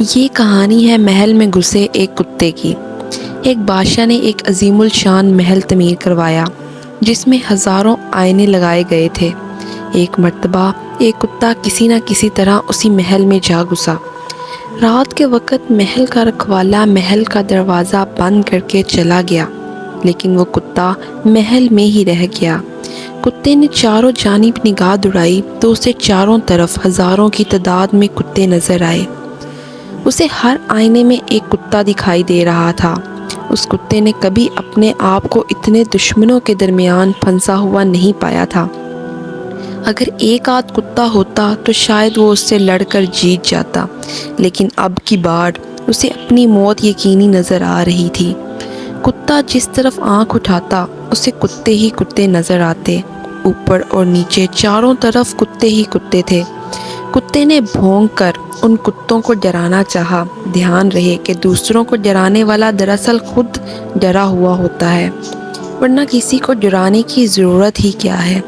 یہ کہانی ہے محل میں گھسے ایک کتے کی۔ ایک بادشاہ نے ایک عظیم الشان محل تعمیر کروایا جس میں ہزاروں آئینے لگائے گئے تھے۔ ایک مرتبہ ایک کتا کسی نہ کسی طرح اسی محل میں جا گھسا۔ رات کے وقت محل کا رکھوالا محل کا دروازہ بند کر کے چلا گیا، لیکن وہ کتا محل میں ہی رہ گیا۔ کتے نے چاروں جانب نگاہ دوڑائی تو اسے چاروں طرف ہزاروں کی تعداد میں کتے نظر آئے۔ اسے ہر آئینے میں ایک کتا دکھائی دے رہا تھا۔ اس کتے نے کبھی اپنے آپ کو اتنے دشمنوں کے درمیان پھنسا ہوا نہیں پایا تھا۔ اگر ایک آدھ کتا ہوتا تو شاید وہ اس سے لڑ کر جیت جاتا، لیکن اب کی بار اسے اپنی موت یقینی نظر آ رہی تھی۔ کتا جس طرف آنکھ اٹھاتا اسے کتے ہی کتے نظر آتے۔ اوپر اور نیچے چاروں طرف کتے ہی کتے تھے۔ کتے نے بھونک کر ان کتوں کو ڈرانا چاہا۔ دھیان رہے کہ دوسروں کو ڈرانے والا دراصل خود ڈرا ہوا ہوتا ہے، ورنہ کسی کو ڈرانے کی ضرورت ہی کیا ہے۔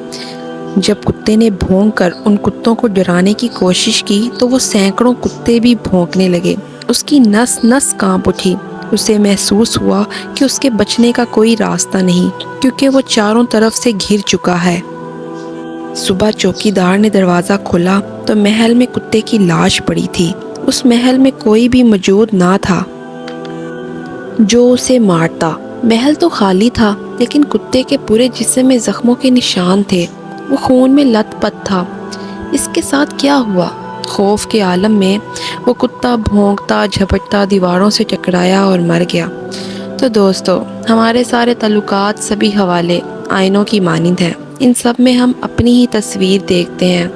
جب کتے نے بھونک کر ان کتوں کو ڈرانے کی کوشش کی تو وہ سینکڑوں کتے بھی بھونکنے لگے۔ اس کی نس نس کانپ اٹھی۔ اسے محسوس ہوا کہ اس کے بچنے کا کوئی راستہ نہیں، کیونکہ وہ چاروں طرف سے گھر چکا ہے۔ صبح چوکیدار نے دروازہ کھولا تو محل میں کتے کی لاش پڑی تھی۔ اس محل میں کوئی بھی موجود نہ تھا جو اسے مارتا۔ محل تو خالی تھا، لیکن کتے کے پورے جسم میں زخموں کے نشان تھے۔ وہ خون میں لت پت تھا۔ اس کے ساتھ کیا ہوا؟ خوف کے عالم میں وہ کتا بھونکتا جھپٹتا دیواروں سے ٹکرایا اور مر گیا۔ تو دوستو، ہمارے سارے تعلقات سبھی حوالے آئینوں کی مانند ہیں۔ ان سب میں ہم اپنی ہی تصویر دیکھتے ہیں۔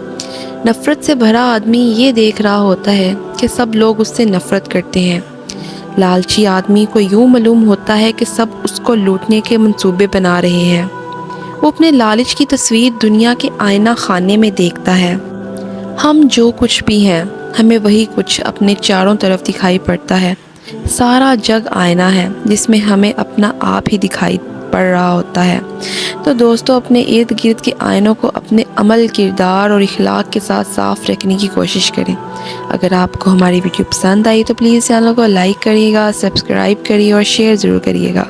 نفرت سے بھرا آدمی یہ دیکھ رہا ہوتا ہے کہ سب لوگ اس سے نفرت کرتے ہیں۔ لالچی آدمی کو یوں معلوم ہوتا ہے کہ سب اس کو لوٹنے کے منصوبے بنا رہے ہیں۔ وہ اپنے لالچ کی تصویر دنیا کے آئینہ خانے میں دیکھتا ہے۔ ہم جو کچھ بھی ہیں، ہمیں وہی کچھ اپنے چاروں طرف دکھائی پڑتا ہے۔ سارا جگ آئینہ ہے جس میں ہمیں اپنا آپ ہی دکھائی پڑ رہا ہوتا ہے۔ تو دوستو، اپنے ارد گرد کے آئینوں کو اپنے عمل، کردار اور اخلاق کے ساتھ صاف رکھنے کی کوشش کریں۔ اگر آپ کو ہماری ویڈیو پسند آئی تو پلیز چینل کو لائک کریے گا، سبسکرائب کریے اور شیئر ضرور کریے گا۔